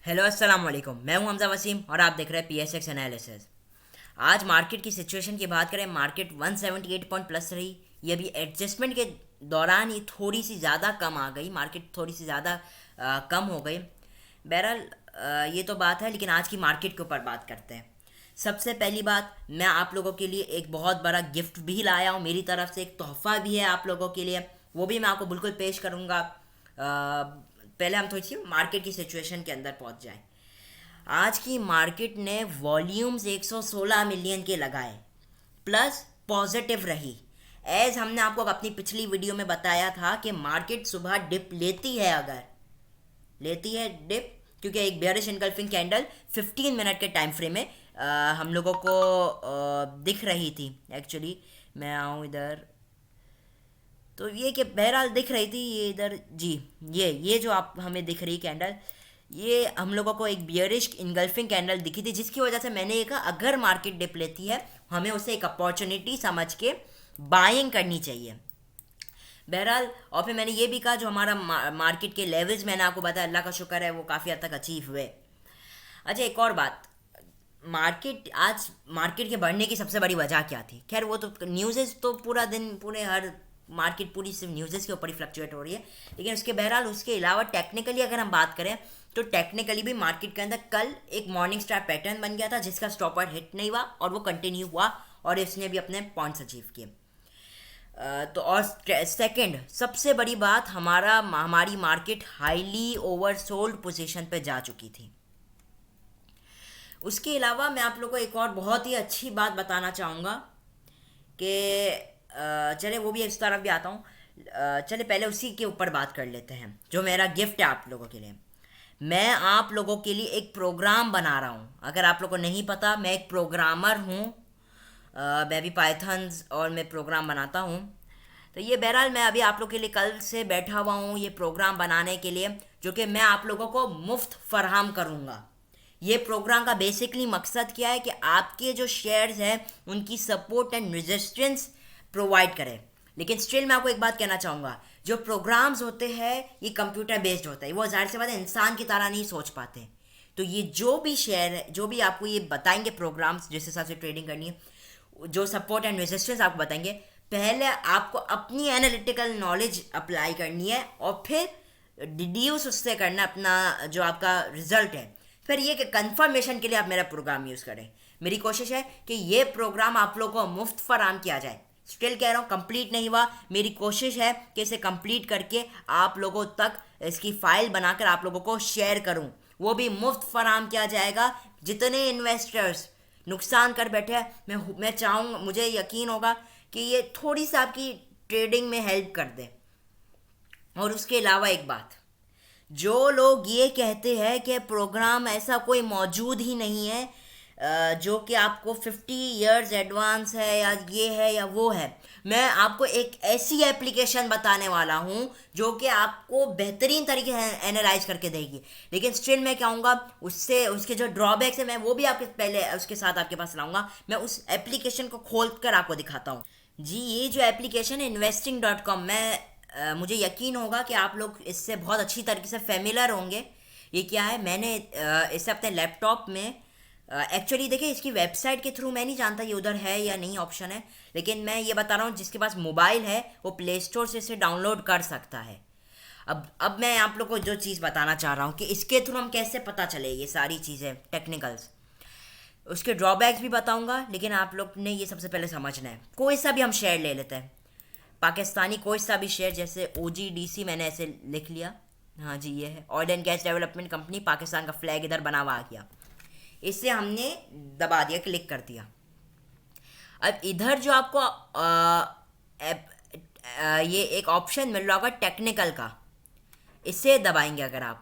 Hello अस्सलाम वालेकुम। मैं हूं हमजा वसीम और आप देख रहे हैं PSX एनालिसिस। आज मार्केट की सिचुएशन की बात करें, मार्केट 178 पॉइंट प्लस रही। ये अभी एडजस्टमेंट के दौरान ये थोड़ी सी ज़्यादा कम आ गई, मार्केट थोड़ी सी ज़्यादा कम हो गई। बहरहाल ये तो बात है, लेकिन आज की मार्केट के ऊपर बात करते हैं। सबसे पहली बात, मैं आप लोगों के लिए एक बहुत बड़ा गिफ्ट भी लाया हूँ, मेरी तरफ से एक तोहफ़ा भी है आप लोगों के लिए, वो भी मैं आपको बिल्कुल पेश करूँगा। पहले हम थोड़ी सी मार्केट की सिचुएशन के अंदर पहुंच जाएं। आज की मार्केट ने वॉल्यूम्स 116 मिलियन के लगाए, प्लस पॉजिटिव रही। एज हमने आपको अपनी पिछली वीडियो में बताया था कि मार्केट सुबह डिप लेती है, अगर लेती है डिप, क्योंकि एक बेयरिश इनकल्फिंग कैंडल 15 मिनट के टाइम फ्रेम में हम लोगों को दिख रही थी। एक्चुअली मैं आऊँ इधर, तो ये कि बहरहाल दिख रही थी ये इधर जी। ये जो आप हमें दिख रही कैंडल, ये हम लोगों को एक बियरिश इनगल्फिंग कैंडल दिखी थी, जिसकी वजह से मैंने ये कहा अगर मार्केट डिप लेती है हमें उसे एक अपॉर्चुनिटी समझ के बाइंग करनी चाहिए। बहरहाल, और फिर मैंने ये भी कहा जो हमारा मार्केट के लेवल्स मैंने आपको बताया, अल्लाह का शुक्र है वो काफ़ी हद तक अचीव हुए। अच्छा, एक और बात, मार्केट के बढ़ने की सबसे बड़ी वजह क्या थी? खैर वो तो न्यूज़ तो पूरा दिन पूरे हर मार्केट पूरी सिर्फ न्यूज़ के ऊपर ही फ्लक्चुएट हो रही है, लेकिन उसके बहरहाल उसके अलावा टेक्निकली अगर हम बात करें तो टेक्निकली भी मार्केट के अंदर कल एक मॉर्निंग स्टार पैटर्न बन गया था, जिसका स्टॉप आउट हिट नहीं हुआ और वो कंटिन्यू हुआ और इसने भी अपने पॉइंट्स अचीव किए। तो और सेकंड सबसे बड़ी बात, हमारी मार्केट हाईली ओवरसोल्ड पोजीशन पे जा चुकी थी। उसके अलावा मैं आप लोगों को एक और बहुत ही अच्छी बात बताना चाहूँगा कि चले वो भी इस तरफ भी आता हूँ। चले पहले उसी के ऊपर बात कर लेते हैं जो मेरा गिफ्ट है आप लोगों के लिए। मैं आप लोगों के लिए एक प्रोग्राम बना रहा हूँ। अगर आप लोगों को नहीं पता, मैं एक प्रोग्रामर हूँ। मैं भी पाइथन्स और मैं प्रोग्राम बनाता हूँ। तो ये बहरहाल मैं अभी आप लोग के लिए कल से बैठा हुआ हूँ ये प्रोग्राम बनाने के लिए, जो कि मैं आप लोगों को मुफ्त फराहम करूँगा। ये प्रोग्राम का बेसिकली मकसद क्या है कि आपके जो शेयर्स हैं उनकी सपोर्ट एंड रेजिस्टेंस प्रोवाइड करें। लेकिन स्टिल मैं आपको एक बात कहना चाहूँगा, जो प्रोग्राम्स होते हैं ये कंप्यूटर बेस्ड होता है, वो जाहिर सी बात है इंसान की तरह नहीं सोच पाते। तो ये जो भी शेयर है, जो भी आपको ये बताएंगे प्रोग्राम्स जिस हिसाब से ट्रेडिंग करनी है, जो सपोर्ट एंड रेजिस्टेंस आपको बताएंगे, पहले आपको अपनी एनालिटिकल नॉलेज अप्लाई करनी है और फिर डिड्यूस उससे करना अपना जो आपका रिजल्ट है। फिर ये कि कंफर्मेशन के लिए आप मेरा प्रोग्राम यूज़ करें। मेरी कोशिश है कि ये प्रोग्राम आप लोगों को मुफ्त फराम किया जाए। स्टिल कह रहा हूँ कंप्लीट नहीं हुआ, मेरी कोशिश है कि इसे कंप्लीट करके आप लोगों तक इसकी फाइल बनाकर आप लोगों को शेयर करूँ, वो भी मुफ्त फराम किया जाएगा। जितने इन्वेस्टर्स नुकसान कर बैठे हैं, मैं चाहूँगा, मुझे यकीन होगा कि ये थोड़ी सी आपकी ट्रेडिंग में हेल्प कर दे। और उसके अलावा एक बात, जो लोग ये कहते हैं कि प्रोग्राम ऐसा कोई मौजूद ही नहीं है जो कि आपको 50 इयर्स एडवांस है या ये है या वो है, मैं आपको एक ऐसी एप्लीकेशन बताने वाला हूँ जो कि आपको बेहतरीन तरीके से एनालाइज करके देगी। लेकिन स्टिल मैं कहूँगा उससे उसके जो ड्रॉबैक्स है मैं वो भी आपके पहले उसके साथ आपके पास लाऊंगा। मैं उस एप्लीकेशन को खोल कर आपको दिखाता हूँ। जी, ये जो एप्लीकेशन है investing.com, मैं मुझे यकीन होगा कि आप लोग इससे बहुत अच्छी तरीके से फेमिलर होंगे। ये क्या है, मैंने इसे अपने लैपटॉप में एक्चुअली देखिए, इसकी वेबसाइट के थ्रू मैं नहीं जानता ये उधर है या नहीं, ऑप्शन है, लेकिन मैं ये बता रहा हूँ जिसके पास मोबाइल है वो प्ले स्टोर से इसे डाउनलोड कर सकता है। अब मैं आप लोग को जो चीज़ बताना चाह रहा हूँ कि इसके थ्रू हम कैसे पता चले ये सारी चीज़ें टेक्निकल्स, उसके ड्रॉबैक्स भी बताऊंगा, लेकिन आप लोग ने ये सबसे पहले समझना है। कोई सा भी हम शेयर ले लेते हैं, पाकिस्तानी कोई सा भी शेयर, जैसे OGDC मैंने ऐसे लिख लिया। हाँ जी, ये है oil and gas development company, Pakistan का फ्लैग इधर बना हुआ आ गया। इसे हमने दबा दिया, क्लिक कर दिया। अब इधर जो आपको ये एक ऑप्शन मिल रहा होगा टेक्निकल का, इसे दबाएंगे अगर आप,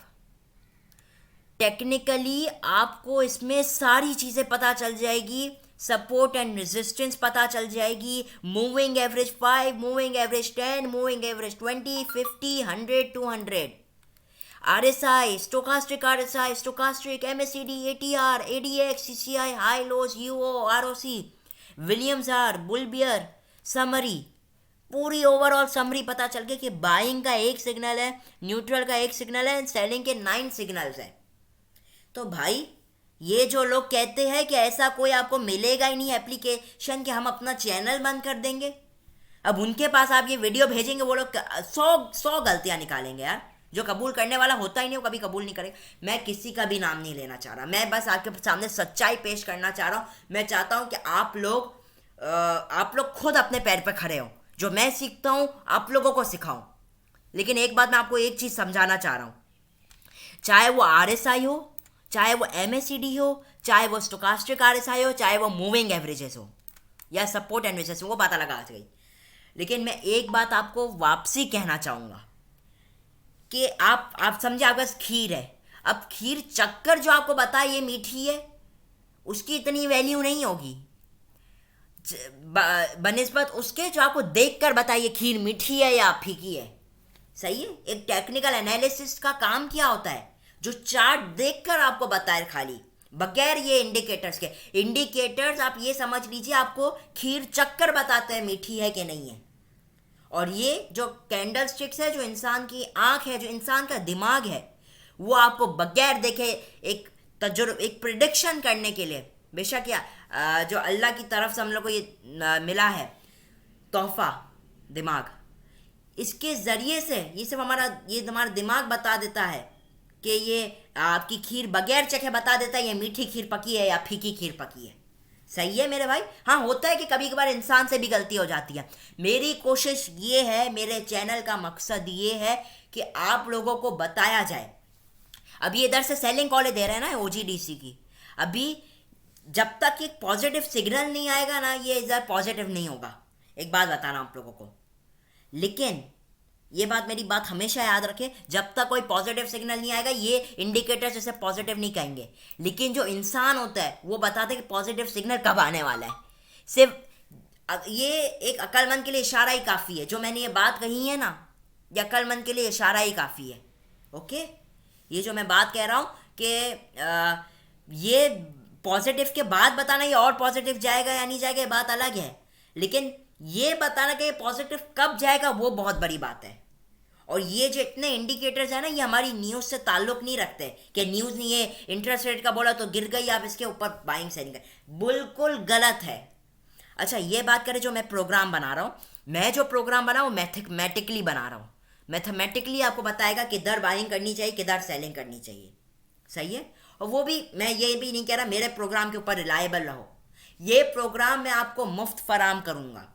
टेक्निकली आपको इसमें सारी चीज़ें पता चल जाएगी। सपोर्ट एंड रेजिस्टेंस पता चल जाएगी, moving average 5, moving average 10, moving average 20, 50, 100, 200, RSI, stochastic, MACD, ATR, ADX, CCI, high lows, UO, ROC, Williams R, bull bear, summary, पूरी ओवरऑल समरी पता चल गई कि बाइंग का एक सिग्नल है, न्यूट्रल का एक सिग्नल है, सेलिंग के 9 सिग्नल्स हैं। तो भाई ये जो लोग कहते हैं कि ऐसा कोई आपको मिलेगा ही नहीं एप्लीकेशन कि हम अपना चैनल बंद कर देंगे, अब उनके पास आप ये वीडियो भेजेंगे, वो लोग 100 गलतियां निकालेंगे यार। जो कबूल करने वाला होता ही नहीं वो कभी कबूल नहीं करेगा। मैं किसी का भी नाम नहीं लेना चाह रहा, मैं बस आपके सामने सच्चाई पेश करना चाह रहा हूँ। मैं चाहता हूँ कि आप लोग खुद अपने पैर पर खड़े हो। जो मैं सीखता हूँ आप लोगों को सिखाऊं। लेकिन एक बात मैं आपको एक चीज़ समझाना चाह रहा हूँ, चाहे वो RSI हो, चाहे वो MACD हो, चाहे वो स्टोकास्टिक RSI हो, चाहे वो मूविंग एवरेजेस हो या सपोर्ट एवरेजेस हो, वो बात अलग आ गई। लेकिन मैं एक बात आपको वापसी कहना चाहूँगा कि आप समझे, आपके पास खीर है। अब खीर चक्कर जो आपको बताए ये मीठी है, उसकी इतनी वैल्यू नहीं होगी बनिस्बत उसके जो आपको देख कर बताइए खीर मीठी है या फीकी है। सही है। एक टेक्निकल एनालिसिस का काम क्या होता है, जो चार्ट देखकर आपको बताए, खाली बगैर ये इंडिकेटर्स के। इंडिकेटर्स आप ये समझ लीजिए आपको खीर चक्कर बताते हैं मीठी है कि नहीं है। और ये जो कैंडल स्टिक्स है, जो इंसान की आंख है, जो इंसान का दिमाग है, वो आपको बगैर देखे एक प्रिडिक्शन करने के लिए, बेशक या जो अल्लाह की तरफ से हम लोग को ये मिला है तोहफा दिमाग, इसके ज़रिए से ये सिर्फ हमारा दिमाग बता देता है कि ये आपकी खीर बगैर चखे बता देता है ये मीठी खीर पकी है या फीकी खीर पकी है। सही है मेरे भाई। हाँ, होता है कि कभी कभार इंसान से भी गलती हो जाती है। मेरी कोशिश ये है, मेरे चैनल का मकसद ये है कि आप लोगों को बताया जाए। अभी इधर से सेलिंग कॉल दे रहे हैं ना OGDC की, अभी जब तक एक पॉजिटिव सिग्नल नहीं आएगा ना, ये इधर पॉजिटिव नहीं होगा। एक बात बताना आप लोगों को, लेकिन ये मेरी बात हमेशा याद रखें, जब तक कोई पॉजिटिव सिग्नल नहीं आएगा ये इंडिकेटर्स इसे पॉजिटिव नहीं कहेंगे। लेकिन जो इंसान होता है वो बताते हैं कि पॉजिटिव सिग्नल कब आने वाला है। सिर्फ ये एक अक्लमंद के लिए इशारा ही काफ़ी है। जो मैंने ये बात कही है ना, ये अक्लमंद के लिए इशारा ही काफ़ी है। ओके, ये जो मैं बात कह रहा हूँ कि ये पॉजिटिव के बाद बताना ये और पॉजिटिव जाएगा या नहीं जाएगा ये बात अलग है, लेकिन ये बताना कि ये पॉजिटिव कब जाएगा वो बहुत बड़ी बात है। और ये जो इतने इंडिकेटर्स है ना, ये हमारी न्यूज़ से ताल्लुक़ नहीं रखते कि न्यूज़ नहीं है, इंटरेस्ट रेट का बोला तो गिर गई, आप इसके ऊपर बाइंग सेलिंग करें, बिल्कुल गलत है। अच्छा, ये बात करें जो मैं प्रोग्राम बना रहा हूँ, मैं जो प्रोग्राम बना वो मैथमेटिकली बना रहा हूँ। मैथमेटिकली आपको बताएगा किधर बाइंग करनी चाहिए, किधर सेलिंग करनी चाहिए। सही है। और वो भी मैं ये भी नहीं कह रहा मेरे प्रोग्राम के ऊपर रिलायबल रहो, ये प्रोग्राम मैं आपको मुफ्त फराम करूँगा।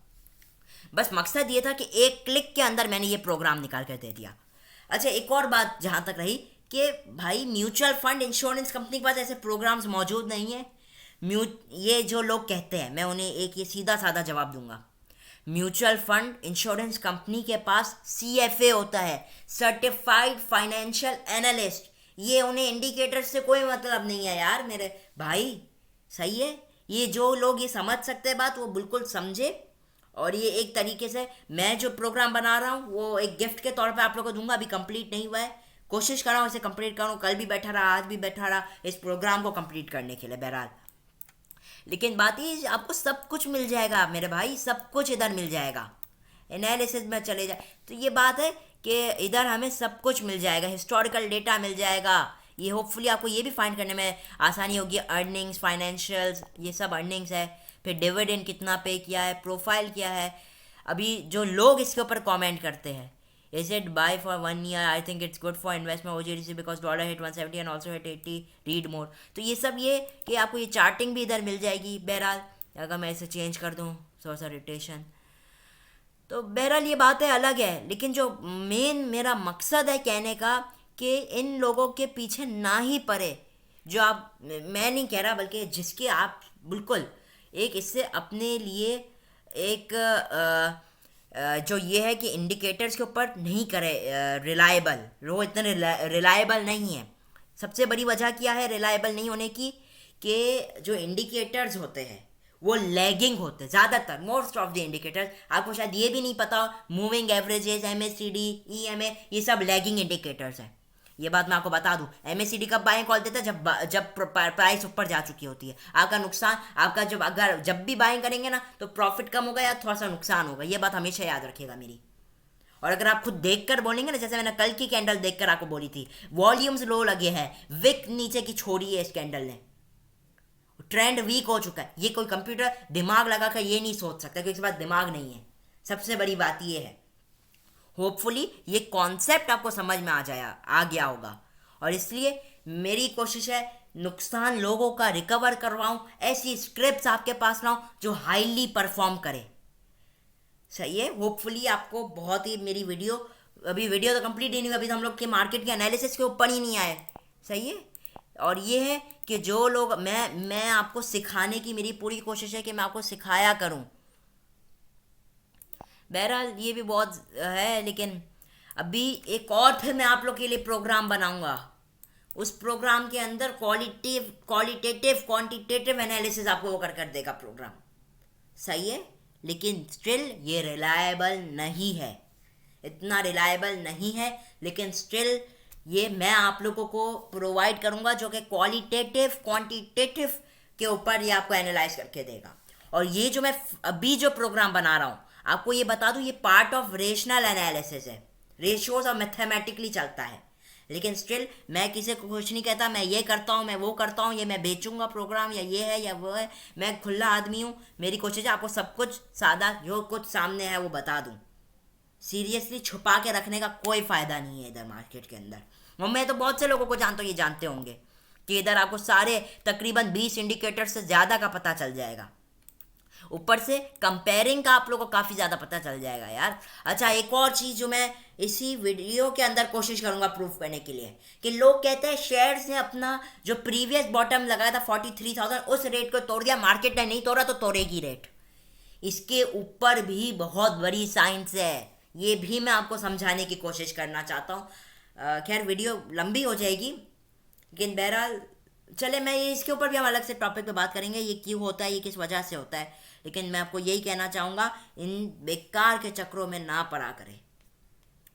बस मकसद ये था कि एक क्लिक के अंदर मैंने ये प्रोग्राम निकाल कर दे दिया। अच्छा, एक और बात जहाँ तक रही कि भाई म्यूचुअल फंड इंश्योरेंस कंपनी के पास ऐसे प्रोग्राम्स मौजूद नहीं है। ये जो लोग कहते हैं, मैं उन्हें एक ये सीधा साधा जवाब दूंगा। म्यूचुअल फंड इंश्योरेंस कंपनी के पास CFA होता है, सर्टिफाइड फाइनेंशियल एनालिस्ट। ये उन्हें इंडिकेटर से कोई मतलब नहीं है यार मेरे भाई। सही है। ये जो लोग ये समझ सकते हैं बात, वो बिल्कुल समझे। और ये एक तरीके से मैं जो प्रोग्राम बना रहा हूँ वो एक गिफ्ट के तौर पे आप लोगों को दूंगा। अभी कंप्लीट नहीं हुआ है, कोशिश कर रहा हूँ इसे कंप्लीट करूँ। कल भी बैठा रहा, आज भी बैठा रहा इस प्रोग्राम को कंप्लीट करने के लिए, बहरहाल। लेकिन बात ये, आपको सब कुछ मिल जाएगा मेरे भाई, सब कुछ इधर मिल जाएगा। एनालिसिस में चले जाए तो ये बात है कि इधर हमें सब कुछ मिल जाएगा, हिस्टोरिकल डेटा मिल जाएगा। ये होपफुली आपको ये भी फाइंड करने में आसानी होगी। अर्निंग्स, फाइनेंशियल्स, ये सब अर्निंग्स है, फिर डिविडेंड कितना पे किया है, प्रोफाइल क्या है। अभी जो लोग इसके ऊपर कमेंट करते हैं, is it by for 1 year, I think it's good for investment OGDC because dollar hit 170 and also hit 80, read more. तो ये सब ये कि आपको ये चार्टिंग भी इधर मिल जाएगी। बहरहाल अगर मैं इसे चेंज कर दूँ थोड़ा सा रोटेशन, तो बहरहाल ये बातें अलग है। लेकिन जो मेन मेरा मकसद है कहने का कि इन लोगों के पीछे ना ही पड़े, जो आप, मैं नहीं कह रहा बल्कि जिसके आप बिल्कुल एक इससे अपने लिए एक जो ये है कि इंडिकेटर्स के ऊपर नहीं करे रिलायबल, वो इतने रिलायबल नहीं है। सबसे बड़ी वजह क्या है रिलायबल नहीं होने की, कि जो इंडिकेटर्स होते हैं वो लैगिंग होते हैं ज़्यादातर। मोस्ट ऑफ द इंडिकेटर्स, आपको शायद ये भी नहीं पता, मूविंग एवरेजेस, MACD, EMA, ये सब लैगिंग इंडिकेटर्स हैं। ये बात मैं आपको बता दूं। MACD कब बाइंग कॉल देता है, जब प्राइस ऊपर जा चुकी होती है। आपका नुकसान, आपका जब भी बाइंग करेंगे ना तो प्रॉफिट कम होगा या थोड़ा सा नुकसान होगा। ये बात हमेशा याद रखिएगा मेरी। और अगर आप खुद देखकर बोलेंगे ना, जैसे मैंने कल की कैंडल देखकर आपको बोली थी, वॉल्यूम्स लो लगे हैं, विक नीचे की छोड़ी है इस कैंडल ने, ट्रेंड वीक हो चुका है। ये कोई कंप्यूटर दिमाग लगाकर ये नहीं सोच सकता क्योंकि इसके पास दिमाग नहीं है। सबसे बड़ी बात ये है। होपफुली ये कॉन्सेप्ट आपको समझ में आ गया होगा, और इसलिए मेरी कोशिश है नुकसान लोगों का रिकवर करवाऊं, ऐसी स्क्रिप्ट्स आपके पास लाऊं जो हाईली परफॉर्म करे। सही है। होपफुली आपको बहुत ही मेरी वीडियो, अभी वीडियो तो कंप्लीट ही नहीं हुई, अभी तो हम लोग के मार्केट के एनालिसिस के ऊपर ही नहीं आए। सही है। और ये है कि जो लोग, मैं आपको सिखाने की मेरी पूरी कोशिश है कि मैं आपको सिखाया करूं। बहरहाल ये भी बहुत है, लेकिन अभी एक और फिर मैं आप लोग के लिए प्रोग्राम बनाऊंगा। उस प्रोग्राम के अंदर क्वालिटेटिव क्वांटिटेटिव एनालिसिस आपको वो कर देगा प्रोग्राम। सही है। लेकिन स्टिल ये रिलायबल नहीं है, इतना रिलायबल नहीं है, लेकिन स्टिल ये मैं आप लोगों को प्रोवाइड करूंगा जो कि क्वालिटेटिव क्वांटिटेटिव के ऊपर ये आपको एनालाइज करके देगा। और ये जो मैं अभी जो प्रोग्राम बना रहा हूँ, आपको ये बता दूँ, ये पार्ट ऑफ रेशनल एनालिसिस है, रेशियोज और मैथमेटिकली चलता है। लेकिन स्टिल मैं किसी को कुछ नहीं कहता, मैं ये करता हूँ, मैं वो करता हूँ, ये मैं बेचूंगा प्रोग्राम, या ये है या वो है। मैं खुला आदमी हूँ। मेरी कोशिश है आपको सब कुछ सादा जो कुछ सामने है वो बता दूँ। सीरियसली छुपा के रखने का कोई फ़ायदा नहीं है इधर मार्केट के अंदर। और मैं तो बहुत से लोगों को जानता हूँ, ये जानते होंगे कि इधर आपको सारे तकरीबन 20 इंडिकेटर से ज़्यादा का पता चल जाएगा। ऊपर से कंपेयरिंग का आप लोगों को काफ़ी ज़्यादा पता चल जाएगा यार। अच्छा, एक और चीज़ जो मैं इसी वीडियो के अंदर कोशिश करूंगा प्रूफ करने के लिए, कि लोग कहते हैं शेयर्स ने अपना जो प्रीवियस बॉटम लगाया था 43,000, उस रेट को तोड़ दिया, मार्केट ने नहीं तोड़ा तो तोड़ेगी रेट। इसके ऊपर भी बहुत बड़ी साइंस है, ये भी मैं आपको समझाने की कोशिश करना चाहता हूँ। खैर वीडियो लंबी हो जाएगी, लेकिन बहरहाल चले, मैं ये इसके ऊपर भी हम अलग से टॉपिक पे बात करेंगे, ये क्यों होता है, ये किस वजह से होता है। लेकिन मैं आपको यही कहना चाहूँगा, इन बेकार के चक्रों में ना पड़ा करें,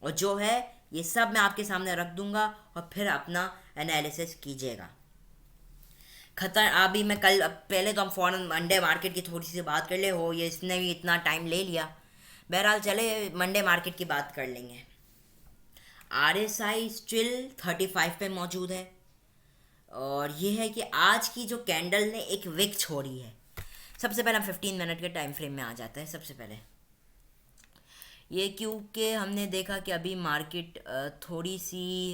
और जो है ये सब मैं आपके सामने रख दूंगा और फिर अपना एनालिसिस कीजिएगा। अभी मैं कल पहले तो हम फ़ौरन मंडे मार्केट की थोड़ी सी बात कर ले, हो ये इसने भी इतना टाइम ले लिया। बहरहाल चले मंडे मार्केट की बात कर लेंगे। RSI स्टिल 35 पे मौजूद है, और ये है कि आज की जो कैंडल ने एक विक छोड़ी है। सबसे पहले हम 15 मिनट के टाइम फ्रेम में आ जाते हैं। सबसे पहले ये क्योंकि हमने देखा कि अभी मार्केट थोड़ी सी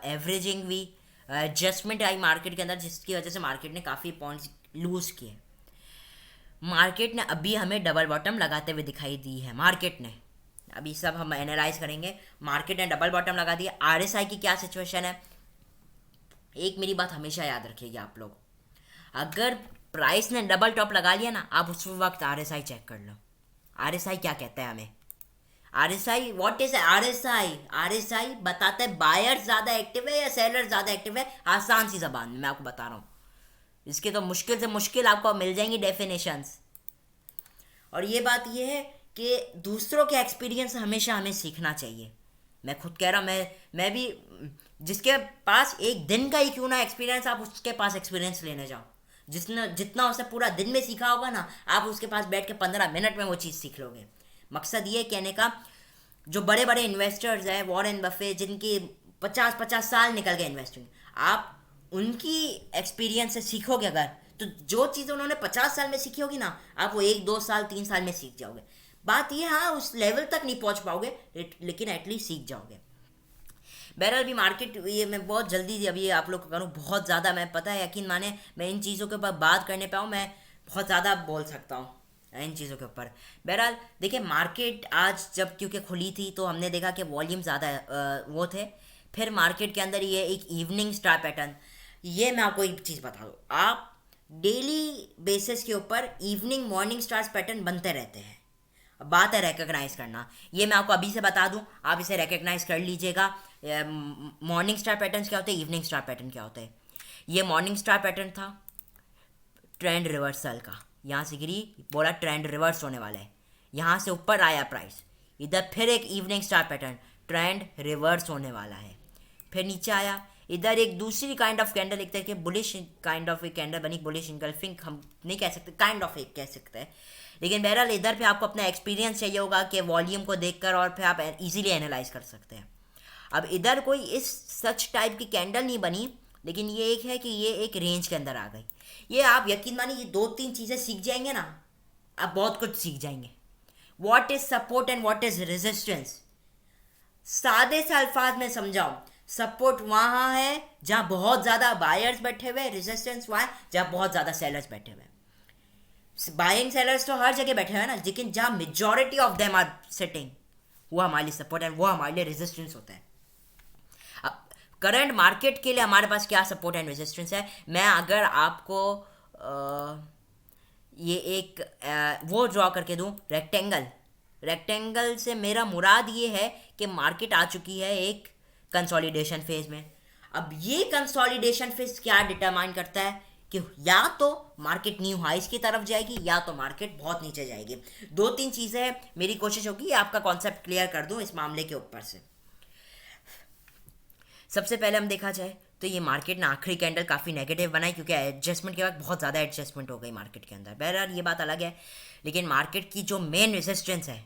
एवरेजिंग हुई, एडजस्टमेंट आई मार्केट के अंदर, जिसकी वजह से मार्केट ने काफ़ी पॉइंट्स लूज़ किए। मार्केट ने अभी हमें डबल बॉटम लगाते हुए दिखाई दी है। मार्केट ने अभी सब हम एनालाइज करेंगे। मार्केट ने डबल बॉटम लगा दिया। RSI की क्या सिचुएशन है, एक मेरी बात हमेशा याद रखिएगा आप लोग, अगर प्राइस ने डबल टॉप लगा लिया ना, आप उस वक्त RSI चेक कर लो। RSI क्या कहता है हमें, RSI व्हाट इज RSI बताता है बायर ज़्यादा एक्टिव है या सेलर ज़्यादा एक्टिव है। आसान सी ज़बान में मैं आपको बता रहा हूँ, इसके तो मुश्किल से मुश्किल आपको मिल जाएंगी डेफिनेशंस। और ये बात ये है कि दूसरों के एक्सपीरियंस हमेशा हमें सीखना चाहिए। मैं खुद कह रहा हूँ, मैं भी, जिसके पास एक दिन का ही क्यों ना एक्सपीरियंस, आप उसके पास एक्सपीरियंस लेने जाओ। जितना उसने पूरा दिन में सीखा होगा ना, आप उसके पास बैठ के 15 मिनट में वो चीज़ सीख लोगे। मकसद ये कहने का, जो बड़े बड़े इन्वेस्टर्स हैं, वॉरेन बफे, जिनकी 50-50 साल निकल गए इन्वेस्टिंग, आप उनकी एक्सपीरियंस से सीखोगे अगर, तो जो चीज़ उन्होंने 50 साल में सीखी होगी ना, आप वो 1-2 साल 3 साल में सीख जाओगे। बात ये, हाँ उस लेवल तक नहीं पहुंच पाओगे, लेकिन एटलीस्ट सीख जाओगे। बहरहाल भी मार्केट, ये मैं बहुत जल्दी अभी आप लोग को करूँ, बहुत ज़्यादा, मैं पता है, यकीन माने मैं इन चीज़ों के ऊपर बात करने पाऊँ, मैं बहुत ज़्यादा बोल सकता हूँ इन चीज़ों के ऊपर। बहरहाल देखिए, मार्केट आज जब क्योंकि खुली थी तो हमने देखा कि वॉल्यूम ज़्यादा वो थे। फिर मार्केट के अंदर ये एक इवनिंग स्टार पैटर्न, ये मैं आपको एक चीज़ बता दूँ, आप डेली बेसिस के ऊपर इवनिंग मॉर्निंग स्टार्स पैटर्न बनते रहते हैं। बात है रिकग्नाइज करना, ये मैं आपको अभी से बता दूं, आप इसे रिकग्नाइज कर लीजिएगा। मॉर्निंग स्टार पैटर्न क्या होते हैं, इवनिंग स्टार पैटर्न क्या होते हैं। ये मॉर्निंग स्टार पैटर्न था ट्रेंड रिवर्सल का, यहाँ से गिरी, बोला ट्रेंड रिवर्स होने वाला है, यहाँ से ऊपर आया प्राइस, इधर फिर एक evening star pattern, trend reverse होने वाला है, फिर नीचे आया, इधर एक दूसरी काइंड ऑफ कैंडल, एक तरह के बुलिश काइंड ऑफ एक कैंडल बनी, बुलिश इनकल्फिंग हम नहीं कह सकते, काइंड ऑफ एक कह सकते हैं। लेकिन बहरहाल इधर पे आपको अपना एक्सपीरियंस चाहिए होगा कि वॉल्यूम को देखकर, और फिर आप इजीली एनालाइज कर सकते हैं। अब इधर कोई इस सच टाइप की कैंडल नहीं बनी, लेकिन ये एक है कि ये एक रेंज के अंदर आ गई। ये आप यकीन मानिए, ये 2-3 चीज़ें सीख जाएंगे ना, आप बहुत कुछ सीख जाएंगे। What is support and what is resistance, सादे से अल्फाज में समझाऊं, सपोर्ट वहां है जहां बहुत ज्यादा बायर्स बैठे हुए, रेजिस्टेंस वहां है जहां बहुत ज्यादा सेलर्स बैठे हुए। बाइंग सेलर्स तो हर जगह बैठे हुए हैं ना, लेकिन जहां majority of them are sitting, वो हमारे लिए सपोर्ट है, वो हमारे लिए रेजिस्टेंस होता है। अब करंट मार्केट के लिए हमारे पास क्या सपोर्ट एंड रेजिस्टेंस है, मैं अगर आपको ये एक वो ड्रॉ करके दूं, रेक्टेंगल से मेरा मुराद ये है कि मार्केट आ चुकी है एक कंसोलिडेशन फेज में। अब ये कंसोलिडेशन फेज क्या डिटरमाइन करता है कि या तो मार्केट न्यू हाइस की तरफ जाएगी या तो मार्केट बहुत नीचे जाएगी। 2-3 चीज़ें हैं, मेरी कोशिश होगी आपका कॉन्सेप्ट क्लियर कर दूं इस मामले के ऊपर से। सबसे पहले हम देखा जाए तो ये मार्केट ने आखिरी कैंडल काफ़ी नेगेटिव बनाई, क्योंकि एडजस्टमेंट के बाद बहुत ज़्यादा एडजस्टमेंट हो गई मार्केट के अंदर। बहरहाल ये बात अलग है, लेकिन मार्केट की जो मेन रेजिस्टेंस है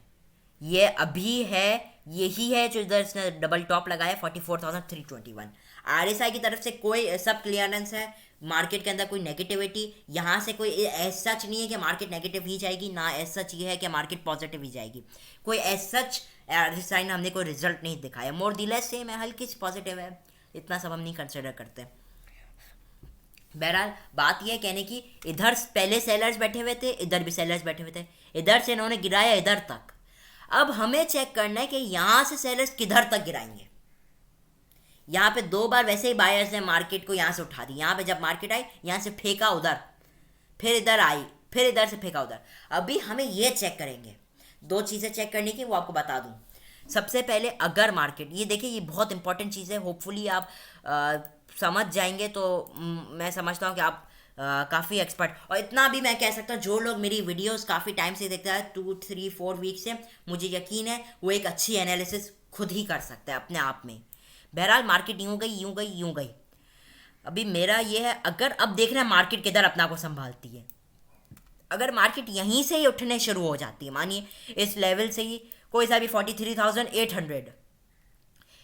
ये अभी है, यही है जो इधर इसने डबल टॉप लगाया 44,321। आरएसआई की तरफ से कोई सब क्लियरेंस है, मार्केट के अंदर कोई नेगेटिविटी यहाँ से कोई ऐसा सच नहीं है कि मार्केट नेगेटिव ही जाएगी, ना ऐसा सच ये है कि मार्केट पॉजिटिव ही जाएगी। कोई ऐसा सच आरएसआई ने हमने कोई रिजल्ट नहीं दिखाया। मोर दी लेस सेम है, हल्की सी पॉजिटिव है, इतना सब हम नहीं कंसिडर करते। बहरहाल बात यह कहने की, इधर पहले सेलर्स बैठे हुए थे, इधर भी सेलर्स बैठे हुए थे, इधर से इन्होंने गिराया इधर तक। अब हमें चेक करना है कि यहां से सेलर्स किधर तक गिराएंगे। यहां पे 2 बार वैसे ही बायर्स ने मार्केट को यहां से उठा दी। यहां पे जब मार्केट आई, यहां से फेंका उधर, फिर इधर आई, फिर इधर से फेंका उधर। अभी हमें ये चेक करेंगे, 2 चीज़ें चेक करने की, वो आपको बता दूं। सबसे पहले अगर मार्केट, ये देखिए ये बहुत इंपॉर्टेंट चीज़ है, होपफुली आप समझ जाएंगे तो मैं समझता हूँ कि आप काफ़ी एक्सपर्ट। और इतना भी मैं कह सकता हूँ, जो लोग मेरी वीडियोस काफ़ी टाइम से देखता है, 2-3-4 वीक से, मुझे यकीन है वो एक अच्छी एनालिसिस खुद ही कर सकता है अपने आप में। बहरहाल मार्केट यूँ गई यूँ गई यूँ गई। अभी मेरा ये है, अगर अब देख रहे हैं मार्केट किधर अपना को संभालती है। अगर मार्केट यहीं से ही उठने शुरू हो जाती है, मानिए इस लेवल से ही, कोई सा भी 43,800,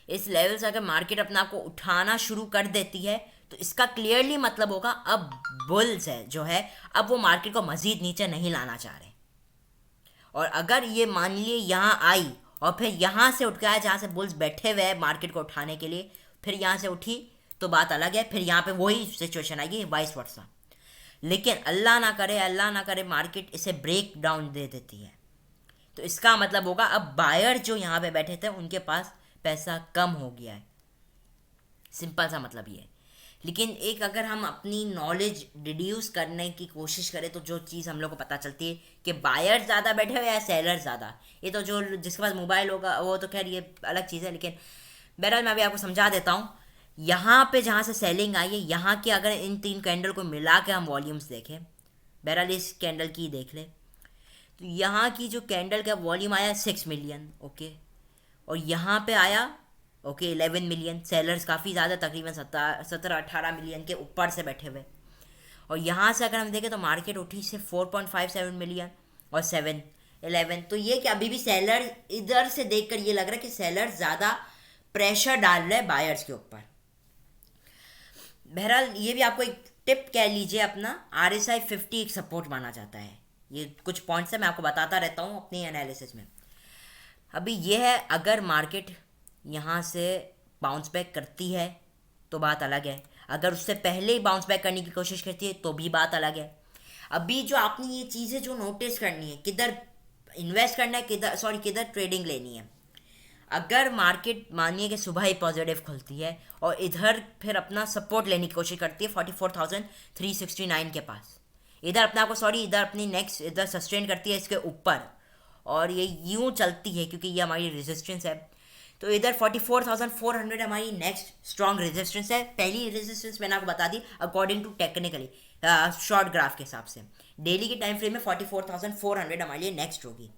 इस लेवल से अगर मार्केट अपना आप को उठाना शुरू कर देती है, तो इसका क्लियरली मतलब होगा अब बुल्स है जो है, अब वो मार्केट को मजीद नीचे नहीं लाना चाह रहे। और अगर ये मान लिए यहाँ आई और फिर यहाँ से उठ गया जहाँ से बुल्स बैठे हुए हैं मार्केट को उठाने के लिए, फिर यहाँ से उठी तो बात अलग है, फिर यहाँ पे वही सिचुएशन आएगी, वाइस वर्सा। लेकिन अल्लाह ना करे मार्केट इसे ब्रेक डाउन दे देती है, तो इसका मतलब होगा अब बायर जो यहाँ पे बैठे थे उनके पास पैसा कम हो गया है, सिंपल सा मतलब ये है। लेकिन एक अगर हम अपनी नॉलेज डिड्यूस करने की कोशिश करें तो जो चीज़ हम लोग को पता चलती है कि बायर ज़्यादा बैठे हुए या सेलर ज़्यादा, ये तो जो जिसके पास मोबाइल होगा वो तो खैर ये अलग चीज़ है। लेकिन बहरहाल मैं अभी आपको समझा देता हूँ, यहाँ पे जहाँ से सेलिंग आई है, यहाँ के अगर इन 3 कैंडल को मिला के हम वॉल्यूम्स देखें, बहरहाल इस कैंडल की देख ले, तो यहाँ की जो कैंडल का वॉल्यूम आया 6 मिलियन, ओके, और यहाँ पे आया ओके 11 मिलियन। सेलर्स काफ़ी ज़्यादा, तकरीबन 17-18 मिलियन के ऊपर से बैठे हुए। और यहाँ से अगर हम देखें तो मार्केट उठी से 4.57 मिलियन और 7-11। तो ये कि अभी भी सेलर, इधर से देखकर ये लग रहा है कि सेलर ज़्यादा प्रेशर डाल रहे हैं बायर्स के ऊपर। बहरहाल ये भी आपको एक टिप कह लीजिए अपना, RSI 50 एक सपोर्ट माना जाता है। ये कुछ पॉइंट्स है, मैं आपको बताता रहता हूँ अपनी एनालिसिस में। अभी ये है, अगर मार्केट यहाँ से बाउंस बैक करती है तो बात अलग है, अगर उससे पहले ही बाउंस बैक करने की कोशिश करती है तो भी बात अलग है। अभी जो आपने ये चीज़ें जो नोटिस करनी है, किधर इन्वेस्ट करना है, किधर ट्रेडिंग लेनी है। अगर मार्केट मानिए कि सुबह ही पॉजिटिव खुलती है और इधर फिर अपना सपोर्ट लेने की कोशिश करती है 44,369 के पास, इधर अपना को इधर अपनी नेक्स्ट इधर सस्टेन करती है इसके ऊपर, और ये यूँ चलती है क्योंकि ये हमारी रेजिस्टेंस है, तो इधर 44,400 हमारी नेक्स्ट स्ट्रॉन्ग रेजिस्टेंस है। पहली रेजिस्टेंस मैंने आपको बता दी according to technically short graph के हिसाब से। डेली के टाइम फ्रेम में 44,400 हमारे लिए नेक्स्ट होगी।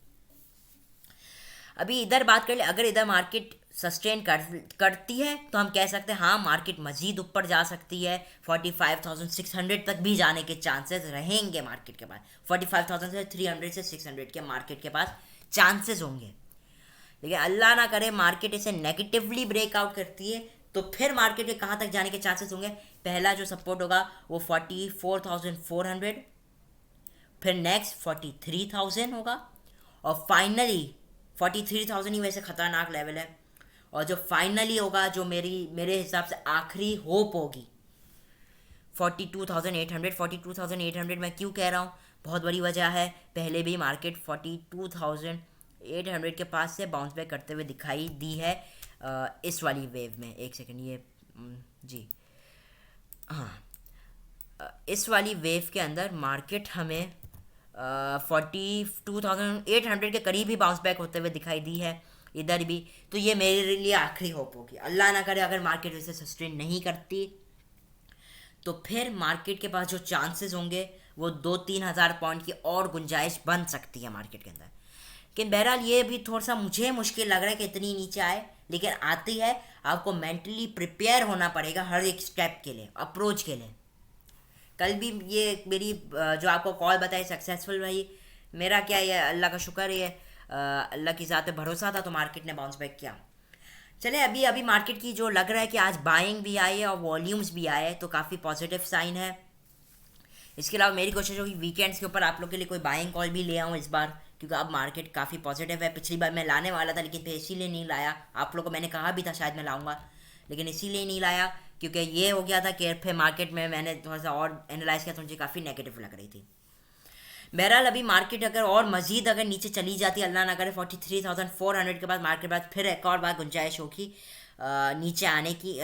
अभी इधर बात कर ले, अगर इधर मार्केट सस्टेन करती है तो हम कह सकते हैं हाँ मार्केट मज़ीद ऊपर जा सकती है, 45,600 तक भी जाने के चांसेस रहेंगे मार्केट के पास। 45,000 से 300 से 600 के मार्केट के पास चांसेस होंगे। लेकिन अल्लाह ना करे मार्केट इसे नेगेटिवली ब्रेकआउट करती है तो फिर मार्केट के कहाँ तक जाने के चांसेस होंगे। पहला जो सपोर्ट होगा वो 44,400, फिर नेक्स्ट 43,000 होगा, और फाइनली 43,000 ही वैसे ख़तरनाक लेवल है, और जो फाइनली होगा, जो मेरे हिसाब से आखिरी होप होगी, 42,800। 42,800 मैं क्यों कह रहा हूँ, बहुत बड़ी वजह है, पहले भी मार्केट 42,800 के पास से बाउंस बैक करते हुए दिखाई दी है इस वाली वेव में। एक सेकंड, ये जी हाँ, इस वाली वेव के अंदर मार्केट हमें 42,800 के करीब ही बाउंस बैक होते हुए दिखाई दी है इधर भी। तो ये मेरे लिए आखिरी होप होगी। अल्लाह ना करे अगर मार्केट इसे सस्टेन नहीं करती तो फिर मार्केट के पास जो चांसेस होंगे वो 2-3 हज़ार पॉइंट की और गुंजाइश बन सकती है मार्केट के अंदर। लेकिन बहरहाल ये भी थोड़ा सा मुझे मुश्किल लग रहा है कि इतनी नीचे आए, लेकिन आती है। आपको मेंटली प्रिपेयर होना पड़ेगा हर एक स्टेप के लिए, अप्रोच के लिए। कल भी ये मेरी जो आपको कॉल बताई सक्सेसफुल रही। मेरा क्या, ये अल्लाह का शुक्र है, अल्लाह की ज़ात पे भरोसा था तो मार्केट ने बाउंस बैक किया। चले अभी मार्केट की जो लग रहा है कि आज बाइंग भी आई है और वॉल्यूम्स भी आए हैं, तो काफ़ी पॉजिटिव साइन है। इसके अलावा मेरी कोशिश होगी वीकेंड्स के ऊपर आप लोग के लिए कोई बाइंग कॉल भी ले आऊँ इस बार, क्योंकि अब मार्केट काफ़ी पॉजिटिव है। पिछली बार मैं लाने वाला था लेकिन फिर इसीलिए नहीं लाया। आप लोगों को मैंने कहा भी था शायद मैं लाऊंगा, लेकिन इसीलिए नहीं लाया क्योंकि ये हो गया था कि फिर मार्केट में मैंने थोड़ा सा और एनालाइज किया तो मुझे काफ़ी नेगेटिव लग रही थी। बहरहाल अभी मार्केट अगर और मजीद अगर नीचे चली जाती है, अल्लाह ना करे 43,400 के बाद मार्केट बाद फिर एक और बार गुंजाइश होगी नीचे आने की।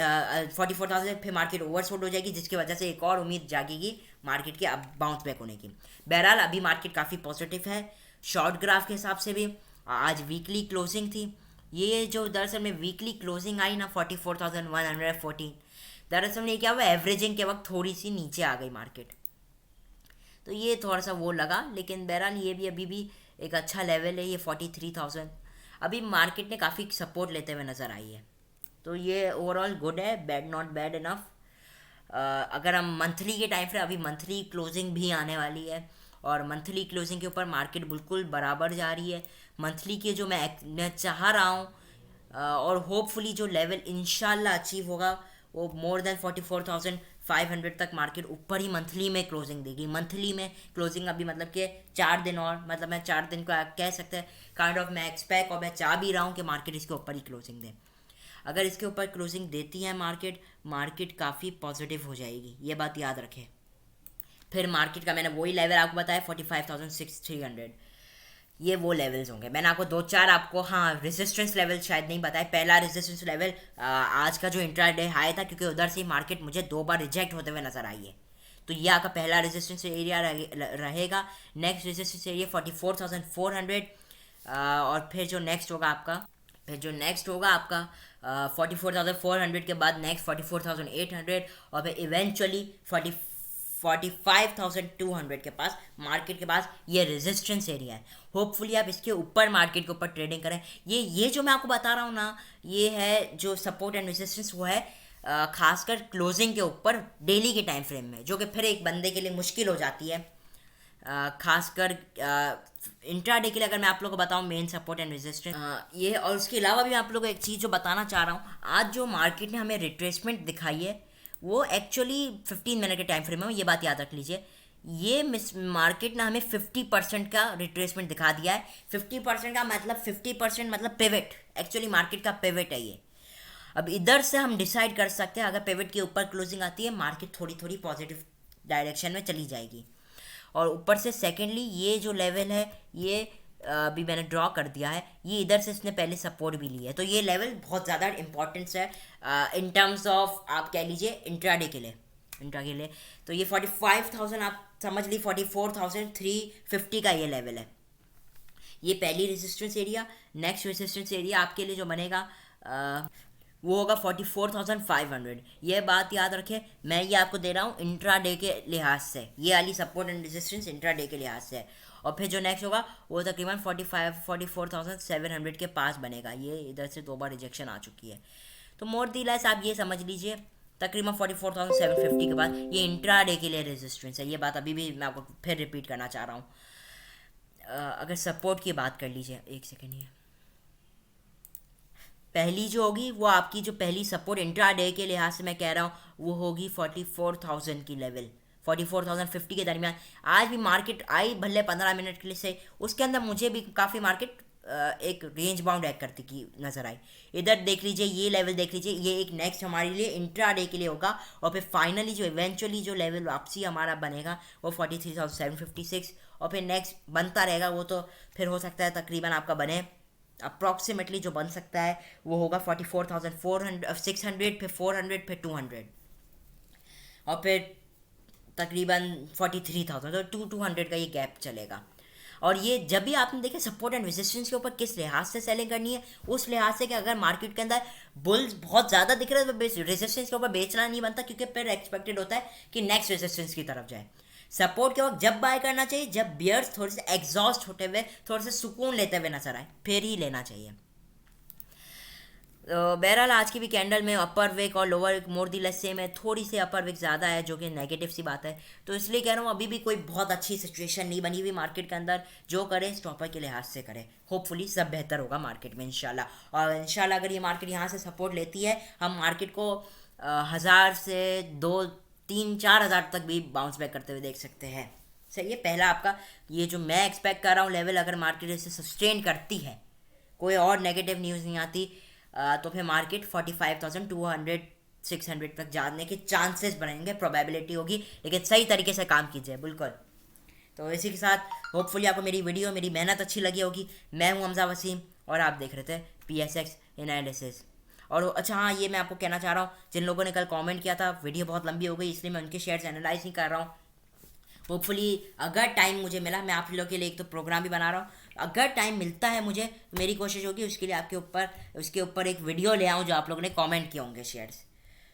44,000 फिर मार्केट ओवरसोल्ड हो जाएगी, जिसकी वजह से एक और उम्मीद जागेगी मार्केट के अब बाउंस बैक होने की। बहरहाल अभी मार्केट काफ़ी पॉजिटिव है शॉर्ट ग्राफ के हिसाब से भी। आज वीकली क्लोजिंग थी, ये जो दरअसल में वीकली क्लोजिंग आई ना 44,114, दरअसल में क्या हुआ, एवरेजिंग के वक्त थोड़ी सी नीचे आ गई मार्केट, तो ये थोड़ा सा वो लगा। लेकिन बहरहाल ये भी अभी भी एक अच्छा लेवल है, ये 43,000 अभी मार्केट ने काफ़ी सपोर्ट लेते हुए नज़र आई है। तो ये ओवरऑल गुड है, बैड नॉट बैड इनफ। अगर हम मंथली के टाइम फ्रेम, अभी मंथली क्लोजिंग भी आने वाली है और मंथली क्लोजिंग के ऊपर मार्केट बिल्कुल बराबर जा रही है। मंथली के जो मैं चाह रहा हूँ और होपफुली जो लेवल इंशाल्लाह अचीव होगा वो मोर देन 44,500 तक मार्केट ऊपर ही मंथली में क्लोजिंग देगी। मंथली में क्लोजिंग अभी मतलब कि 4 दिन और, मतलब मैं 4 दिन का कह सकते हैं काइंड ऑफ मैं एक्सपेक्ट और मैं चाह भी रहा हूँ कि मार्केट इसके ऊपर ही क्लोजिंग दे। अगर इसके ऊपर क्लोजिंग देती है मार्केट काफ़ी पॉजिटिव हो जाएगी, ये बात याद रखें। फिर मार्केट का मैंने वही लेवल आपको बताया 45,300, ये वो लेवल्स होंगे। मैंने आपको 2-4 आपको रेजिस्टेंस लेवल शायद नहीं बताया। पहला रेजिस्टेंस लेवल आज का जो इंट्राडे हाई था, क्योंकि उधर से मार्केट मुझे 2 बार रिजेक्ट होते हुए नजर आई है, तो ये आपका पहला रेजिस्टेंस एरिया रहेगा। नेक्स्ट रेजिस्टेंस एरिया 44,400 और फिर जो नेक्स्ट होगा आपका 44,400 के बाद नेक्स्ट 44,800 और फिर इवेंचुअली 45,200 के पास मार्केट के पास ये रेजिस्टेंस एरिया है। होपफुली आप इसके ऊपर मार्केट के ऊपर ट्रेडिंग करें। ये जो मैं आपको बता रहा हूँ ना, ये है जो सपोर्ट एंड रेजिस्टेंस, वो है खासकर क्लोजिंग के ऊपर डेली के टाइम फ्रेम में, जो कि फिर एक बंदे के लिए मुश्किल हो जाती है। खासकर इंट्राडे के लिए अगर मैं आप लोगों को बताऊं मेन सपोर्ट एंड रेजिस्टेंस ये। और उसके अलावा भी मैं आप लोगों को एक चीज़ जो बताना चाह रहा हूँ, आज जो मार्केट ने हमें रिट्रेसमेंट दिखाई है वो एक्चुअली 15 मिनट के टाइम फ्रेम में, ये बात याद रख लीजिए। ये मार्केट ने हमें 50% का रिट्रेसमेंट दिखा दिया है। 50% का मतलब 50% मतलब पिवट, एक्चुअली मार्केट का पिवट है ये। अब इधर से हम डिसाइड कर सकते हैं अगर पिवट के ऊपर क्लोजिंग आती है मार्केट थोड़ी पॉजिटिव डायरेक्शन में चली जाएगी। और ऊपर से सेकेंडली ये जो लेवल है ये अभी मैंने ड्रॉ कर दिया है, ये इधर से इसने पहले सपोर्ट भी ली है, तो ये लेवल बहुत ज़्यादा इंपॉर्टेंस है इन टर्म्स ऑफ आप कह लीजिए इंट्राडे के लिए। तो ये 45,000 आप समझ ली, 44,350 का ये लेवल है, ये पहली resistance area. Next resistance area आपके लिए जो बनेगा वो होगा 44,500। ये बात याद रखें, मैं ये आपको दे रहा हूँ इंट्राडे के लिहाज से, ये वाली सपोर्ट एंड रेजिस्टेंस इंट्राडे के लिहाज से। और फिर जो नेक्स्ट होगा वो तकरीबन 44,700 के पास बनेगा। ये इधर से 2 बार रिजेक्शन आ चुकी है। तो मोर दी लेस आप ये समझ लीजिए तकरीबन 44,750 के बाद ये इंट्रा डे के लिए रेजिस्टेंस है। ये बात अभी भी मैं आपको फिर रिपीट करना चाह रहा हूँ। अगर सपोर्ट की बात कर लीजिए, एक सेकेंड, ये पहली जो होगी वो आपकी जो पहली सपोर्ट इंट्रा डे के लिहाज से मैं कह रहा हूँ वो होगी 44,000 की लेवल, 44,050 के दरमियान। आज भी मार्केट आई भले 15 मिनट के लिए से, उसके अंदर मुझे भी काफ़ी मार्केट एक रेंज बाउंड एक्ट करती की नज़र आई। इधर देख लीजिए, ये लेवल देख लीजिए, ये एक नेक्स्ट हमारे लिए इंट्रा डे के लिए होगा। और फिर फाइनली जो इवेंचुअली जो लेवल वापसी हमारा बनेगा वो 43,756, और फिर नेक्स्ट बनता रहेगा। वो तो फिर हो सकता है तकरीबन आपका बने अप्रॉक्सीमेटली जो बन सकता है वो होगा 44,600, फिर 400, फिर 200, और फिर तकरीबन 43,000, तो 200 का ये गैप चलेगा। और ये जब भी आपने देखे सपोर्ट एंड रेजिस्टेंस के ऊपर किस लिहाज से सेलिंग करनी है, उस लिहाज से कि अगर मार्केट के अंदर बुल्स बहुत ज़्यादा दिख रहे हैं तो रेजिस्टेंस के ऊपर बेचना नहीं बनता, क्योंकि फिर एक्सपेक्टेड होता है कि नेक्स्ट रेजिस्टेंस की तरफ जाए। सपोर्ट के वक्त जब बाय करना चाहिए जब बियर्स थोड़े से एग्जॉस्ट होते हुए, थोड़े से सुकून लेते हुए नजर आए, फिर ही लेना चाहिए। तो बहरहाल आज की भी कैंडल में अपर विक और लोअर विक मोर दी लेस सेम है, थोड़ी सी अपर विक ज़्यादा है जो कि नेगेटिव सी बात है। तो इसलिए कह रहा हूँ अभी भी कोई बहुत अच्छी सिचुएशन नहीं बनी हुई मार्केट के अंदर। जो करे स्टॉपर के लिहाज से करे, होपफुली सब बेहतर होगा मार्केट में इंशाल्लाह। और इंशाल्लाह अगर ये मार्केट यहाँ से सपोर्ट लेती है, हम मार्केट को 1000 से 2-3-4 हज़ार तक भी बाउंस बैक करते हुए देख सकते हैं। सही है, पहला आपका ये जो मैं एक्सपेक्ट कर रहा हूँ लेवल, अगर मार्केट इसे सस्टेन करती है, कोई और नेगेटिव न्यूज़ नहीं आती, तो फिर मार्केट 45,200 600 तक जाने के चांसेस बनेंगे, प्रोबेबिलिटी होगी, लेकिन सही तरीके से काम कीजिए बिल्कुल। तो इसी के साथ होपफुली आपको मेरी वीडियो, मेरी मेहनत अच्छी लगी होगी। मैं हूं हमजा वसीम और आप देख रहे थे PSX एनालिसिस। और अच्छा हाँ, ये मैं आपको कहना चाह रहा हूँ, जिन लोगों ने कल कमेंट किया था वीडियो बहुत लंबी हो गई इसलिए मैं उनके शेयर्स एनालाइज नहीं कर रहा हूँ। होपफुली अगर टाइम मुझे मिला, मैं आप लोगों के लिए एक तो प्रोग्राम भी बना रहा हूँ, अगर टाइम मिलता है मुझे, मेरी कोशिश होगी उसके लिए उसके ऊपर एक वीडियो ले आऊँ जो आप लोगों ने कमेंट किए होंगे शेयर्स।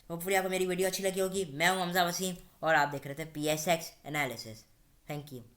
होपफुली आपको मेरी वीडियो अच्छी लगी होगी। मैं हूँ हमजा वसीम और आप देख रहे थे PSX एनालिसिस। Thank you.